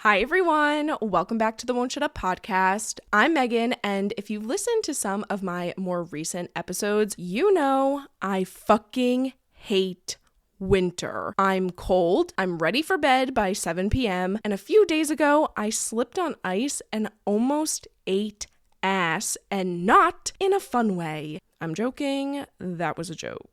Hi, everyone. Welcome back to the Won't Shut Up podcast. I'm Megan, and if you've listened to some of my more recent episodes, you know I fucking hate winter. I'm cold. I'm ready for bed by 7 p.m. And a few days ago, I slipped on ice and almost ate ass, and not in a fun way. I'm joking. That was a joke.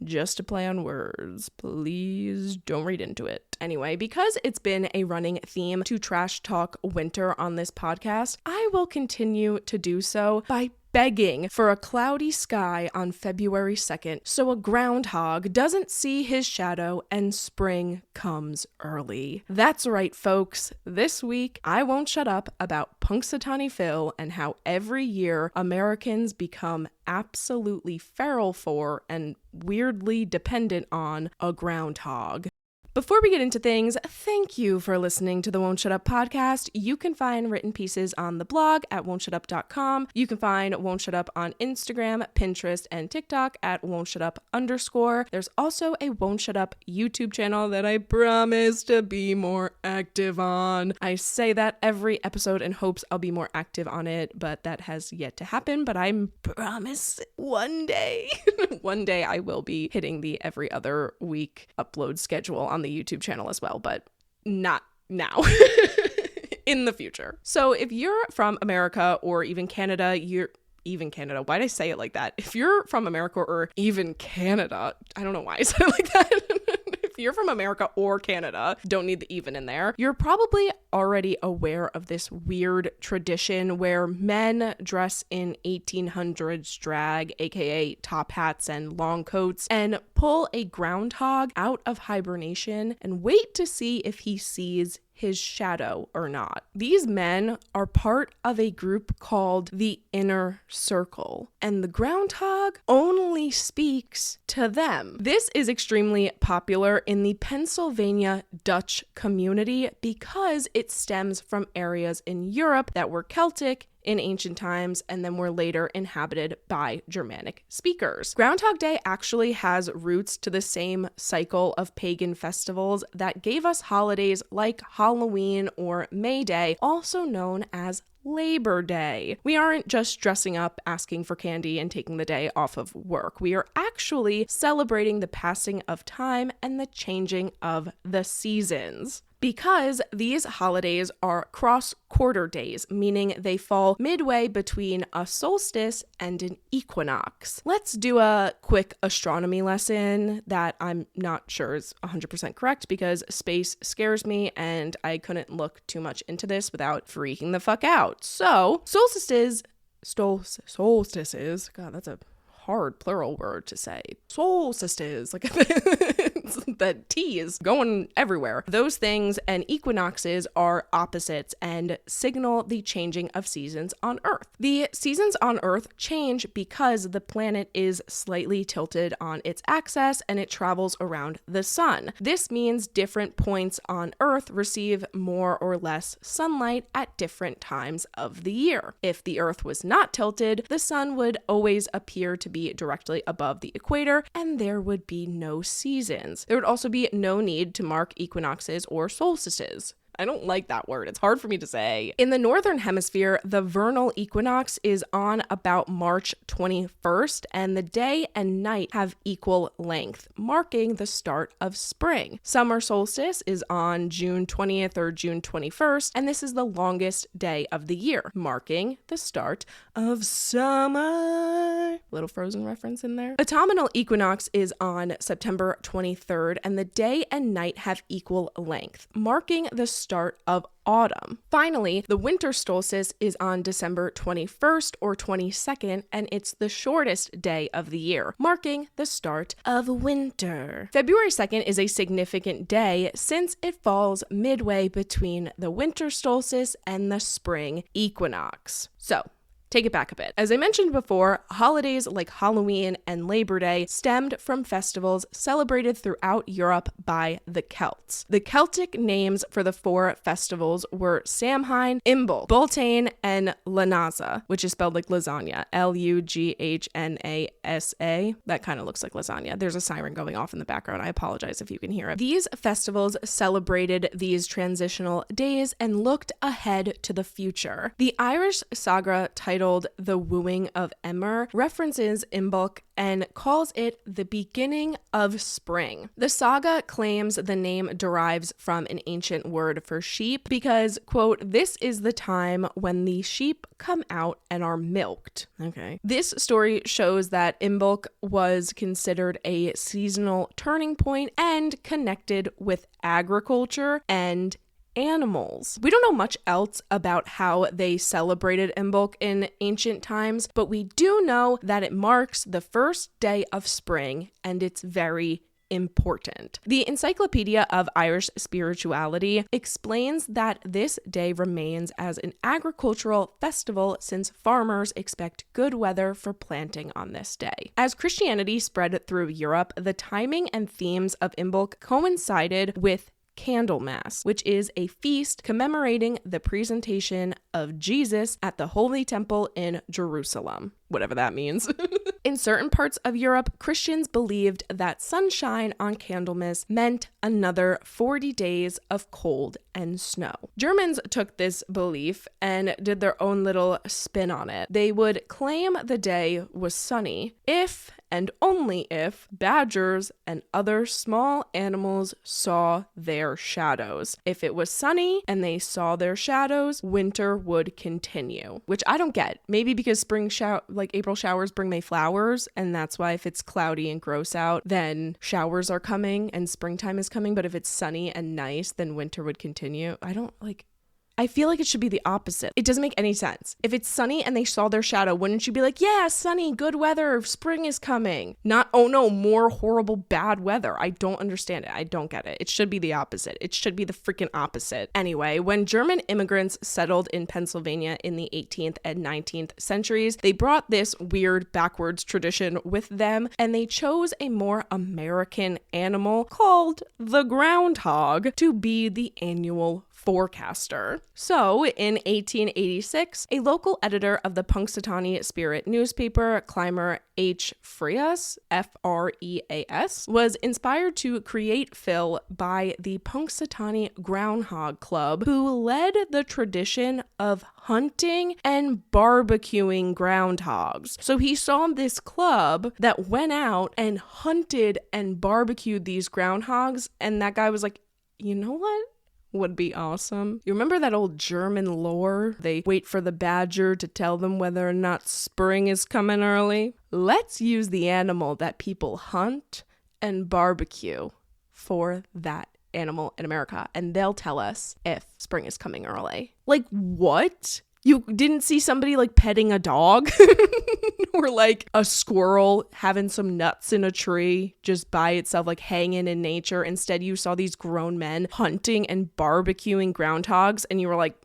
Just a play on words. Please don't read into it. Anyway, because it's been a running theme to trash talk winter on this podcast, I will continue to do so by begging for a cloudy sky on February 2nd so a groundhog doesn't see his shadow and spring comes early. That's right, folks. This week, I won't shut up about Punxsutawney Phil and how every year Americans become absolutely feral for and weirdly dependent on a groundhog. Before we get into things, thank you for listening to the Won't Shut Up podcast. You can find written pieces on the blog at won'tshutup.com. You can find Won't Shut Up on Instagram, Pinterest, and TikTok at won'tshutup_. There's also a Won't Shut Up YouTube channel that I promise to be more active on. I say that every episode in hopes I'll be more active on it, but that has yet to happen. But I promise one day, one day I will be hitting the every other week upload schedule on the YouTube channel as well, but not now. In the future. So if you're from America or even Canada, why'd I say it like that? If you're from America or even Canada, I don't know why I said it like that. If you're from America or Canada, don't need the even in there, you're probably already aware of this weird tradition where men dress in 1800s drag, aka top hats and long coats, and pull a groundhog out of hibernation and wait to see if he sees his shadow or not. These men are part of a group called the Inner Circle, and the groundhog only speaks to them. This is extremely popular in the Pennsylvania Dutch community because it stems from areas in Europe that were Celtic in ancient times and then were later inhabited by Germanic speakers. Groundhog Day actually has roots to the same cycle of pagan festivals that gave us holidays like Halloween or May Day, also known as Labor Day. We aren't just dressing up, asking for candy, and taking the day off of work. We are actually celebrating the passing of time and the changing of the seasons. Because these holidays are cross-quarter days, meaning they fall midway between a solstice and an equinox. Let's do a quick astronomy lesson that I'm not sure is 100% correct because space scares me and I couldn't look too much into this without freaking the fuck out. So, solstices, God, that's a hard plural word to say. Solstices, like that T is going everywhere. Those things and equinoxes are opposites and signal the changing of seasons on Earth. The seasons on Earth change because the planet is slightly tilted on its axis and it travels around the sun. This means different points on Earth receive more or less sunlight at different times of the year. If the Earth was not tilted, the sun would always appear to be directly above the equator and there would be no seasons. There would also be no need to mark equinoxes or solstices. I don't like that word. It's hard for me to say. In the northern hemisphere, the vernal equinox is on about March 21st, and the day and night have equal length, marking the start of spring. Summer solstice is on June 20th or June 21st, and this is the longest day of the year, marking the start of summer. Little Frozen reference in there. Autumnal equinox is on September 23rd, and the day and night have equal length, marking the start of autumn. Finally, the winter solstice is on December 21st or 22nd, and it's the shortest day of the year, marking the start of winter. February 2nd is a significant day since it falls midway between the winter solstice and the spring equinox. So, take it back a bit. As I mentioned before, holidays like Halloween and Labor Day stemmed from festivals celebrated throughout Europe by the Celts. The Celtic names for the 4 festivals were Samhain, Imbolc, Beltane, and Lughnasa, which is spelled like lasagna, Lughnasa. That kind of looks like lasagna. There's a siren going off in the background. I apologize if you can hear it. These festivals celebrated these transitional days and looked ahead to the future. The Irish saga titled The Wooing of Emer references Imbolc and calls it the beginning of spring. The saga claims the name derives from an ancient word for sheep because, quote, this is the time when the sheep come out and are milked. Okay. This story shows that Imbolc was considered a seasonal turning point and connected with agriculture and animals. We don't know much else about how they celebrated Imbolc in ancient times, but we do know that it marks the first day of spring and it's very important. The Encyclopedia of Irish Spirituality explains that this day remains as an agricultural festival since farmers expect good weather for planting on this day. As Christianity spread through Europe, the timing and themes of Imbolc coincided with Candlemas, which is a feast commemorating the presentation of Jesus at the Holy Temple in Jerusalem, whatever that means. In certain parts of Europe, Christians believed that sunshine on Candlemas meant another 40 days of cold and snow. Germans took this belief and did their own little spin on it. They would claim the day was sunny if and only if badgers and other small animals saw their shadows. If it was sunny and they saw their shadows, winter would continue, which I don't get. Maybe because April showers bring May flowers, and that's why if it's cloudy and gross out, then showers are coming and springtime is coming. But if it's sunny and nice, then winter would continue. I feel like it should be the opposite. It doesn't make any sense. If it's sunny and they saw their shadow, wouldn't you be like, yeah, sunny, good weather, spring is coming? Not, oh no, more horrible, bad weather. I don't understand it. I don't get it. It should be the opposite. It should be the freaking opposite. Anyway, when German immigrants settled in Pennsylvania in the 18th and 19th centuries, they brought this weird backwards tradition with them, and they chose a more American animal called the groundhog to be the annual forecaster. So, in 1886, a local editor of the Punxsutawney Spirit newspaper, Clymer H. Freas, Freas, was inspired to create Phil by the Punxsutawney Groundhog Club, who led the tradition of hunting and barbecuing groundhogs. So he saw this club that went out and hunted and barbecued these groundhogs, and that guy was like, you know what would be awesome? You remember that old German lore? They wait for the badger to tell them whether or not spring is coming early. Let's use the animal that people hunt and barbecue for that animal in America, and they'll tell us if spring is coming early. Like, what? You didn't see somebody like petting a dog or like a squirrel having some nuts in a tree just by itself, like hanging in nature. Instead, you saw these grown men hunting and barbecuing groundhogs, and you were like,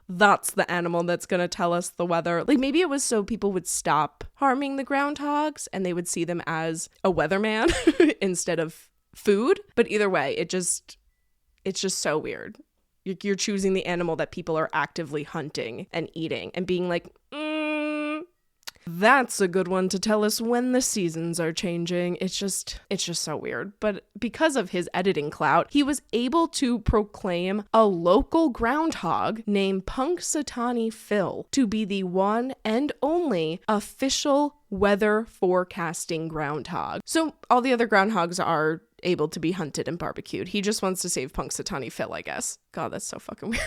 that's the animal that's going to tell us the weather. Like, maybe it was so people would stop harming the groundhogs and they would see them as a weatherman instead of food. But either way, it's just so weird. You're choosing the animal that people are actively hunting and eating and being like, that's a good one to tell us when the seasons are changing. It's just so weird. But because of his editing clout, he was able to proclaim a local groundhog named Punxsutawney Phil to be the one and only official weather forecasting groundhog. So all the other groundhogs are able to be hunted and barbecued. He just wants to save Punxsutawney Phil, I guess. God, that's so fucking weird.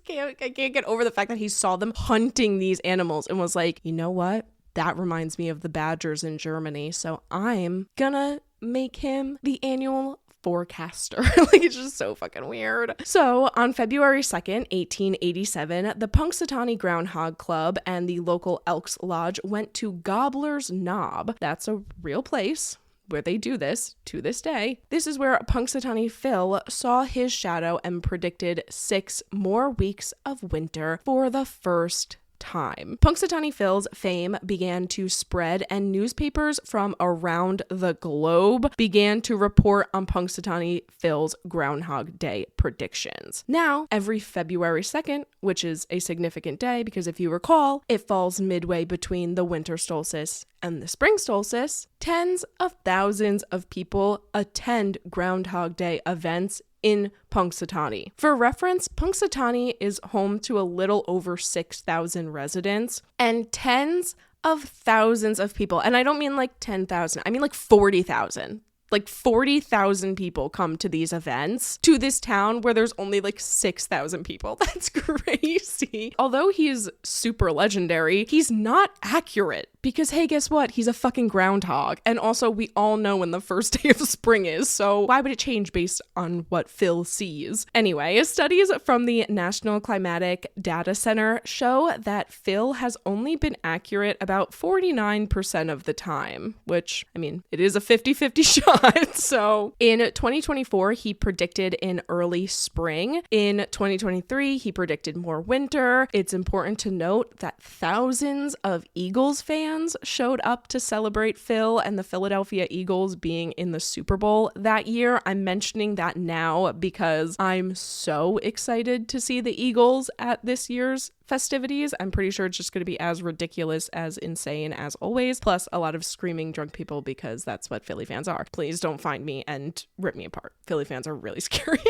I can't get over the fact that he saw them hunting these animals and was like, you know what? That reminds me of the badgers in Germany, so I'm gonna make him the annual forecaster. Like, it's just so fucking weird. So on February 2nd, 1887, the Punxsutawney Groundhog Club and the local Elks Lodge went to Gobbler's Knob. That's a real place where they do this to this day. This is where Punxsutawney Phil saw his shadow and predicted 6 more weeks of winter for the first time. Punxsutawney Phil's fame began to spread, and newspapers from around the globe began to report on Punxsutawney Phil's Groundhog Day predictions. Now, every February 2nd, which is a significant day because if you recall, it falls midway between the winter solstice and the spring solstice, tens of thousands of people attend Groundhog Day events in Punxsutawney. For reference, Punxsutawney is home to a little over 6,000 residents and tens of thousands of people. And I don't mean like 10,000, I mean like 40,000. Like 40,000 people come to these events, to this town where there's only like 6,000 people. That's crazy. Although he's super legendary, he's not accurate because, hey, guess what? He's a fucking groundhog. And also, we all know when the first day of spring is, so why would it change based on what Phil sees? Anyway, studies from the National Climatic Data Center show that Phil has only been accurate about 49% of the time, which, I mean, it is a 50-50 shot. So in 2024, he predicted in early spring. In 2023, he predicted more winter. It's important to note that thousands of Eagles fans showed up to celebrate Phil and the Philadelphia Eagles being in the Super Bowl that year. I'm mentioning that now because I'm so excited to see the Eagles at this year's festivities. I'm pretty sure it's just going to be as ridiculous, as insane as always, plus a lot of screaming drunk people because that's what Philly fans are. Please don't find me and rip me apart. Philly fans are really scary.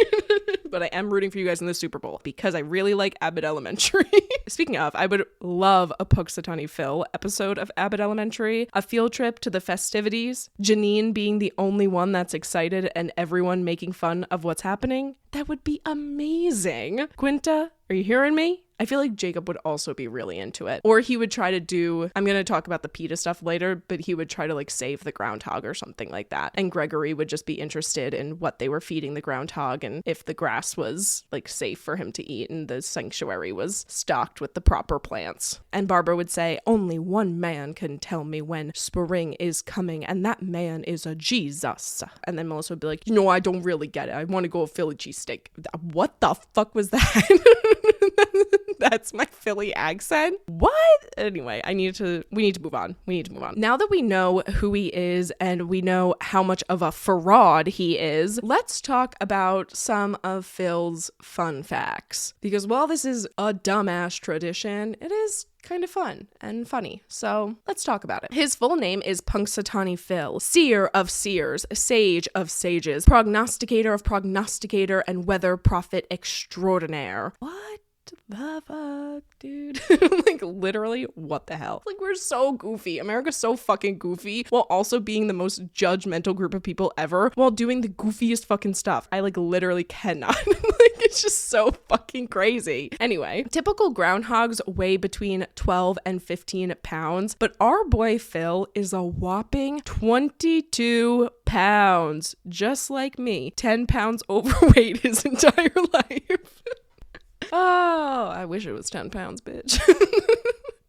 But I am rooting for you guys in the Super Bowl because I really like Abbott Elementary. Speaking of, I would love a Punxsutawney Phil episode of Abbott Elementary, a field trip to the festivities, Janine being the only one that's excited and everyone making fun of what's happening. That would be amazing. Quinta, are you hearing me? I feel like Jacob would also be really into it. Or he would try to do, I'm going to talk about the PETA stuff later, but he would try to like save the groundhog or something like that. And Gregory would just be interested in what they were feeding the groundhog and if the grass was like safe for him to eat and the sanctuary was stocked with the proper plants. And Barbara would say, only one man can tell me when spring is coming, and that man is a Jesus. And then Melissa would be like, I don't really get it. I want to go a Philly cheesesteak. What the fuck was that? That's my Philly accent. What? Anyway, we need to move on. Now that we know who he is and we know how much of a fraud he is, let's talk about some of Phil's fun facts. Because while this is a dumbass tradition, it is kind of fun and funny. So let's talk about it. His full name is Punxsutawney Phil, seer of seers, sage of sages, prognosticator of prognosticator, and weather prophet extraordinaire. What the fuck, dude? Like, literally, what the hell? Like, we're so goofy. America's so fucking goofy while also being the most judgmental group of people ever while doing the goofiest fucking stuff. I, like, literally cannot. Like, it's just so fucking crazy. Anyway, typical groundhogs weigh between 12 and 15 pounds, but our boy Phil is a whopping 22 pounds, just like me. 10 pounds overweight his entire life. Oh, I wish it was 10 pounds, bitch.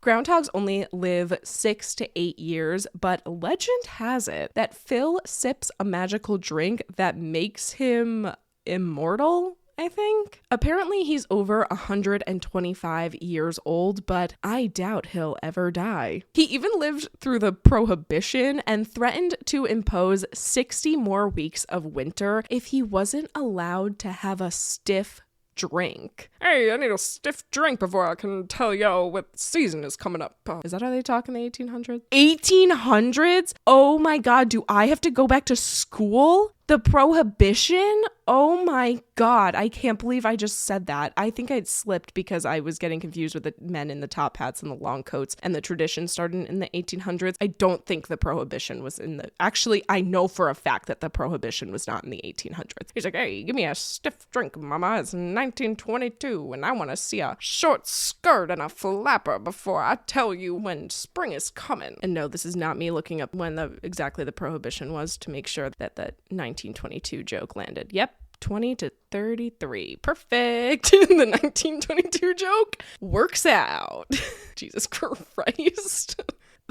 Groundhogs only live 6 to 8 years, but legend has it that Phil sips a magical drink that makes him immortal, I think. Apparently he's over 125 years old, but I doubt he'll ever die. He even lived through the Prohibition and threatened to impose 60 more weeks of winter if he wasn't allowed to have a stiff drink. Hey, I need a stiff drink before I can tell y'all what season is coming up. Is that how they talk in the 1800s? 1800s? Oh my god, do I have to go back to school? The Prohibition? Oh my god, I can't believe I just said that. I think I'd slipped because I was getting confused with the men in the top hats and the long coats, and the tradition started in the 1800s. I don't think the Prohibition was in the... Actually, I know for a fact that the Prohibition was not in the 1800s. He's like, hey, give me a stiff drink, mama. It's 1922, and I want to see a short skirt and a flapper before I tell you when spring is coming. And no, this is not me looking up when exactly the Prohibition was to make sure that the 1922 joke landed. Yep. 20 to 33. Perfect. The 1922 joke works out. Jesus Christ.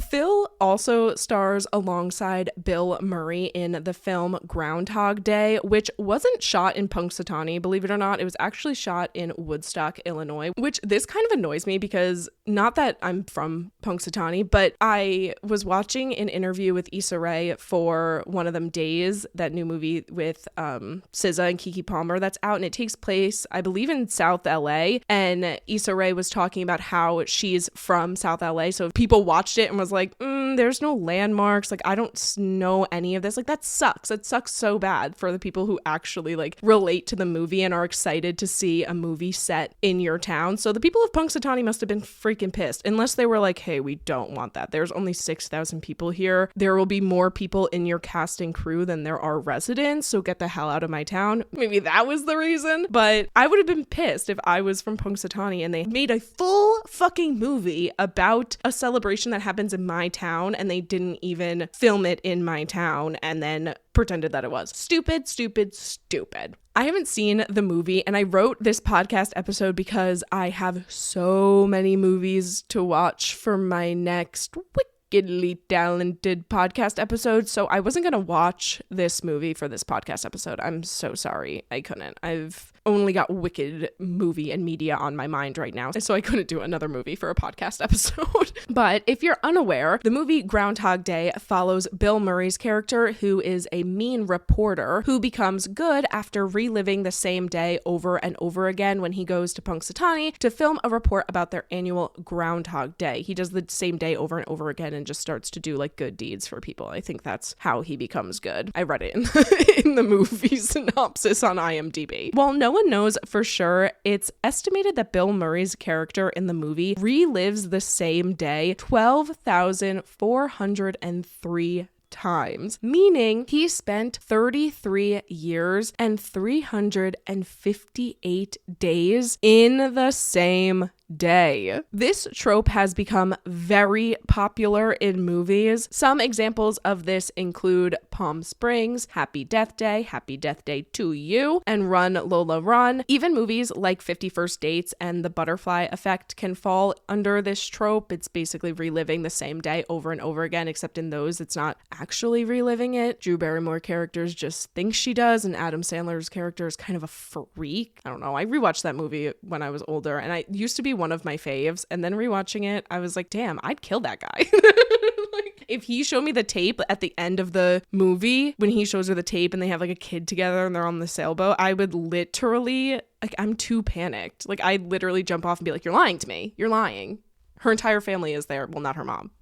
Phil also stars alongside Bill Murray in the film Groundhog Day, which wasn't shot in Punxsutawney, believe it or not. It was actually shot in Woodstock, Illinois, which this kind of annoys me because not that I'm from Punxsutawney, but I was watching an interview with Issa Rae for One of Them Days, that new movie with SZA and Keke Palmer that's out, and it takes place, I believe, in South LA, and Issa Rae was talking about how she's from South LA, so people watched it and was like, there's no landmarks, like I don't know any of this, like that sucks. It sucks so bad for the people who actually like relate to the movie and are excited to see a movie set in your town. So the people of Punxsutawney must have been freaking pissed, unless they were like, hey, we don't want that. There's only 6,000 people here. There will be more people in your cast and crew than there are residents, so get the hell out of my town. Maybe that was the reason, but I would have been pissed if I was from Punxsutawney and they made a full fucking movie about a celebration that happens in my town and they didn't even film it in my town and then pretended that it was. Stupid, stupid, stupid. I haven't seen the movie, and I wrote this podcast episode because I have so many movies to watch for my next wickedly talented podcast episode, so I wasn't gonna watch this movie for this podcast episode. I'm so sorry. I couldn't. I've only got wicked movie and media on my mind right now, so I couldn't do another movie for a podcast episode. But if you're unaware, the movie Groundhog Day follows Bill Murray's character, who is a mean reporter who becomes good after reliving the same day over and over again when he goes to Punxsutawney to film a report about their annual Groundhog Day. He does the same day over and over again and just starts to do like good deeds for people. I think that's how he becomes good. I read it in the movie synopsis on IMDb. While no one knows for sure, it's estimated that Bill Murray's character in the movie relives the same day 12,403 times, meaning he spent 33 years and 358 days in the same day. This trope has become very popular in movies. Some examples of this include Palm Springs, Happy Death Day to You, and Run Lola Run. Even movies like 50 First Dates and The Butterfly Effect can fall under this trope. It's basically reliving the same day over and over again, except in those it's not actually reliving it. Drew Barrymore characters just think she does, and Adam Sandler's character is kind of a freak. I don't know. I rewatched that movie when I was older, and I used to be one of my faves, and then rewatching it, I was like, damn, I'd kill that guy. Like, if he showed me the tape at the end of the movie, when he shows her the tape and they have like a kid together and they're on the sailboat, I would literally, like, I'm too panicked. Like, I'd literally jump off and be like, you're lying to me. You're lying. Her entire family is there. Well, not her mom.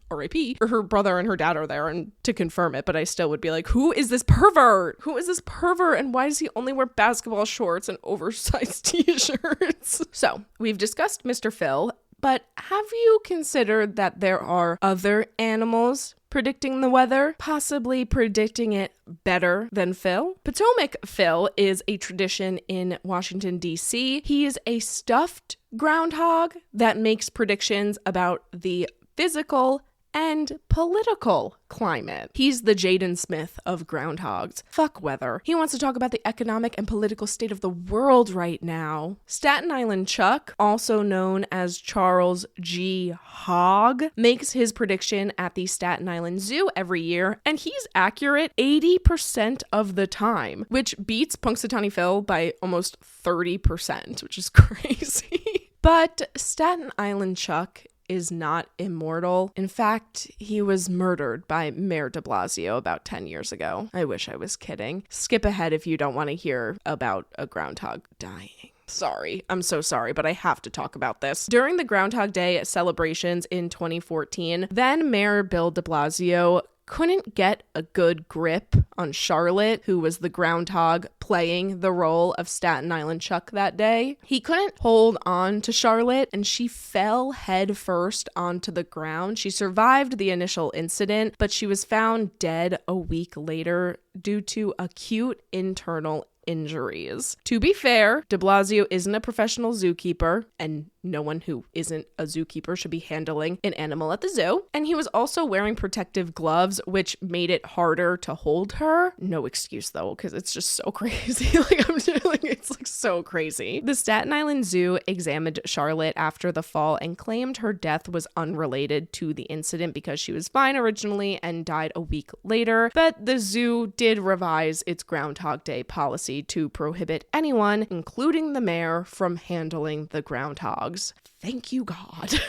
R.I.P. Or her brother and her dad are there, and to confirm it, but I still would be like, who is this pervert? Who is this pervert? And why does he only wear basketball shorts and oversized t-shirts? So, we've discussed Mr. Phil, but have you considered that there are other animals predicting the weather, possibly predicting it better than Phil? Potomac Phil is a tradition in Washington, D.C. He is a stuffed groundhog that makes predictions about the physical and political climate. He's the Jaden Smith of groundhogs. Fuck weather. He wants to talk about the economic and political state of the world right now. Staten Island Chuck, also known as Charles G. Hogg, makes his prediction at the Staten Island Zoo every year, and he's accurate 80% of the time, which beats Punxsutawney Phil by almost 30%, which is crazy. But Staten Island Chuck is not immortal. In fact, he was murdered by Mayor de Blasio about 10 years ago. I wish I was kidding. Skip ahead if you don't want to hear about a groundhog dying. Sorry, I'm so sorry, but I have to talk about this. During the Groundhog Day celebrations in 2014, then Mayor Bill de Blasio couldn't get a good grip on Charlotte, who was the groundhog playing the role of Staten Island Chuck that day. He couldn't hold on to Charlotte, and she fell head first onto the ground. She survived the initial incident, but she was found dead a week later due to acute internal injuries. To be fair, de Blasio isn't a professional zookeeper, and no one who isn't a zookeeper should be handling an animal at the zoo. And he was also wearing protective gloves, which made it harder to hold her. No excuse though, because it's just so crazy. It's like so crazy. The Staten Island Zoo examined Charlotte after the fall and claimed her death was unrelated to the incident because she was fine originally and died a week later. But the zoo did revise its Groundhog Day policy to prohibit anyone, including the mayor, from handling the groundhogs. Thank you, God.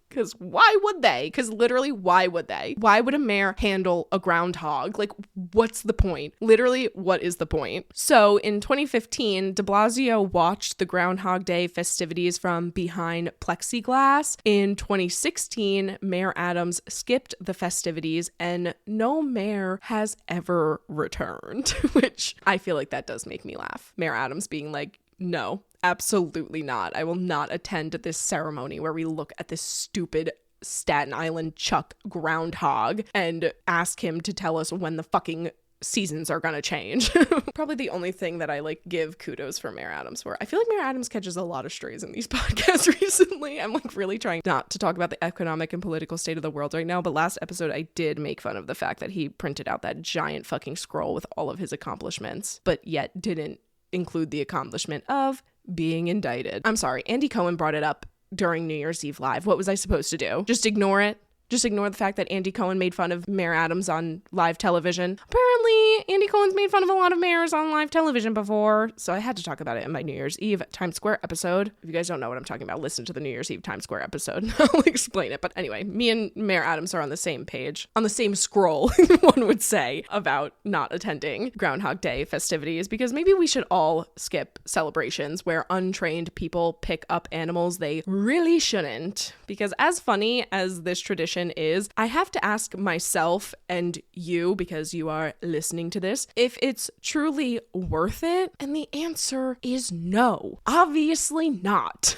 Because why would they? Because literally, why would they? Why would a mayor handle a groundhog? Like, what's the point? Literally, what is the point? So in 2015, de Blasio watched the Groundhog Day festivities from behind plexiglass. In 2016, Mayor Adams skipped the festivities and no mayor has ever returned, which I feel like that does make me laugh. Mayor Adams being like, no, absolutely not. I will not attend this ceremony where we look at this stupid Staten Island Chuck groundhog and ask him to tell us when the fucking seasons are gonna change. Probably the only thing that I like give kudos for Mayor Adams for. I feel like Mayor Adams catches a lot of strays in these podcasts recently. I'm like really trying not to talk about the economic and political state of the world right now, but last episode I did make fun of the fact that he printed out that giant fucking scroll with all of his accomplishments, but yet didn't include the accomplishment of being indicted. I'm sorry, Andy Cohen brought it up during New Year's Eve Live. What was I supposed to do? Just ignore it? Just ignore the fact that Andy Cohen made fun of Mayor Adams on live television. Apparently, Andy Cohen's made fun of a lot of mayors on live television before, so I had to talk about it in my New Year's Eve Times Square episode. If you guys don't know what I'm talking about, listen to the New Year's Eve Times Square episode. I'll explain it. But anyway, me and Mayor Adams are on the same page, on the same scroll, one would say, about not attending Groundhog Day festivities, because maybe we should all skip celebrations where untrained people pick up animals they really shouldn't. Because as funny as this tradition is, I have to ask myself and you, because you are listening to this, if it's truly worth it. And the answer is no. Obviously not.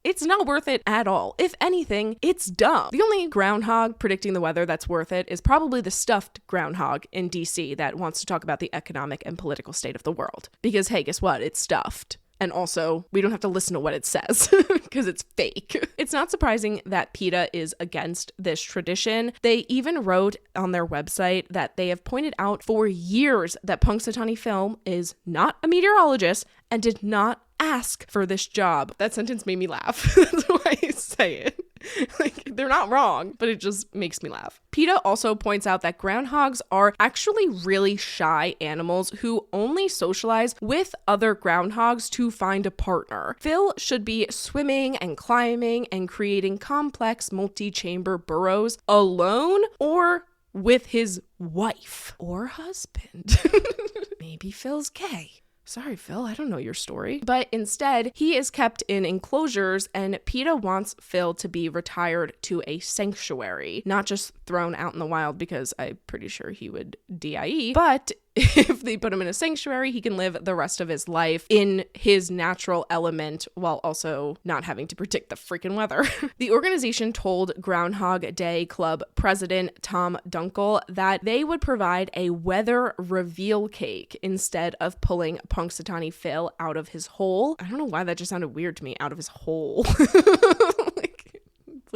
It's not worth it at all. If anything, it's dumb. The only groundhog predicting the weather that's worth it is probably the stuffed groundhog in DC that wants to talk about the economic and political state of the world. Because hey, guess what? It's stuffed. And also, we don't have to listen to what it says because it's fake. It's not surprising that PETA is against this tradition. They even wrote on their website that they have pointed out for years that Punxsutawney Phil is not a meteorologist and did not ask for this job. That sentence made me laugh. That's why I say it. Like, they're not wrong, but it just makes me laugh. PETA also points out that groundhogs are actually really shy animals who only socialize with other groundhogs to find a partner. Phil should be swimming and climbing and creating complex multi-chamber burrows alone or with his wife or husband. Maybe Phil's gay. Sorry, Phil, I don't know your story. But instead, he is kept in enclosures, and PETA wants Phil to be retired to a sanctuary, not just thrown out in the wild, because I'm pretty sure he would die, but if they put him in a sanctuary, he can live the rest of his life in his natural element while also not having to predict the freaking weather. The organization told Groundhog Day Club president Tom Dunkel that they would provide a weather reveal cake instead of pulling Punxsutawney Phil out of his hole. I don't know why that just sounded weird to me, out of his hole.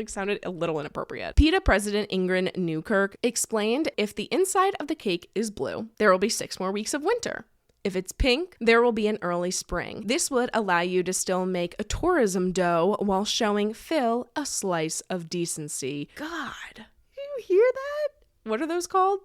Sounded a little inappropriate. PETA President Ingrid Newkirk explained, if the inside of the cake is blue, there will be 6 more weeks of winter. If it's pink, there will be an early spring. This would allow you to still make a tourism dough while showing Phil a slice of decency. God, do you hear that? What are those called?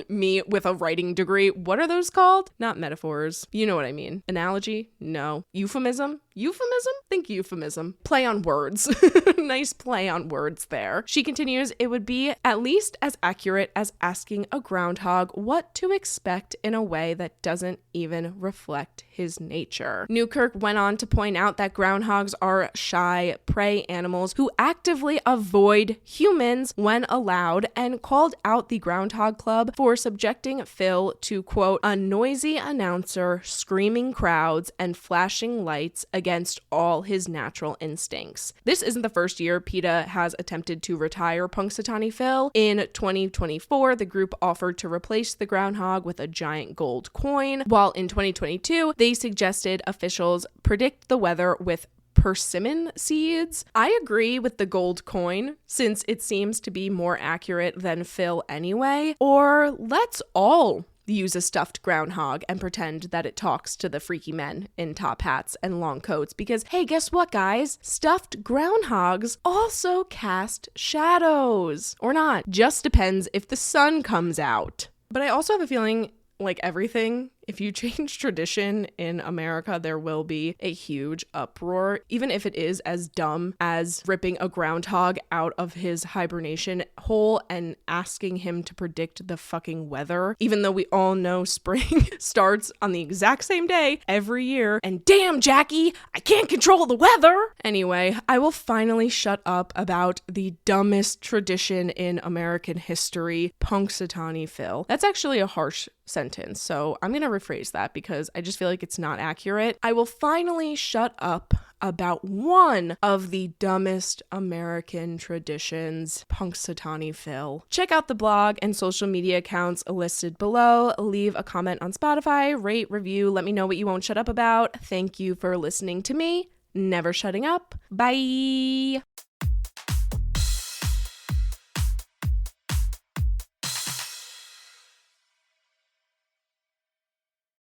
Me with a writing degree. What are those called? Not metaphors. You know what I mean. Analogy? No. Euphemism? Euphemism? Think euphemism. Play on words. Nice play on words there. She continues, it would be at least as accurate as asking a groundhog what to expect in a way that doesn't even reflect his nature. Newkirk went on to point out that groundhogs are shy prey animals who actively avoid humans when allowed, and called out the Groundhog Club for subjecting Phil to, quote, a noisy announcer, screaming crowds, and flashing lights against all his natural instincts. This isn't the first year PETA has attempted to retire Punxsutawney Phil. In 2024, the group offered to replace the groundhog with a giant gold coin, while in 2022, they suggested officials predict the weather with persimmon seeds. I agree with the gold coin, since it seems to be more accurate than Phil anyway. Or let's all use a stuffed groundhog and pretend that it talks to the freaky men in top hats and long coats, because hey, guess what, guys? Stuffed groundhogs also cast shadows. Or not. Just depends if the sun comes out. But I also have a feeling, like everything, if you change tradition in America, there will be a huge uproar, even if it is as dumb as ripping a groundhog out of his hibernation hole and asking him to predict the fucking weather, even though we all know spring starts on the exact same day every year. And damn, Jackie, I can't control the weather. Anyway, I will finally shut up about the dumbest tradition in American history, Punxsutawney Phil. That's actually a harsh sentence, so I'm gonna rephrase that because I just feel like it's not accurate. I will finally shut up about one of the dumbest American traditions, Punxsutawney Phil. Check out the blog and social media accounts listed below. Leave a comment on Spotify, rate, review, let me know what you won't shut up about. Thank you for listening to me. Never shutting up. Bye.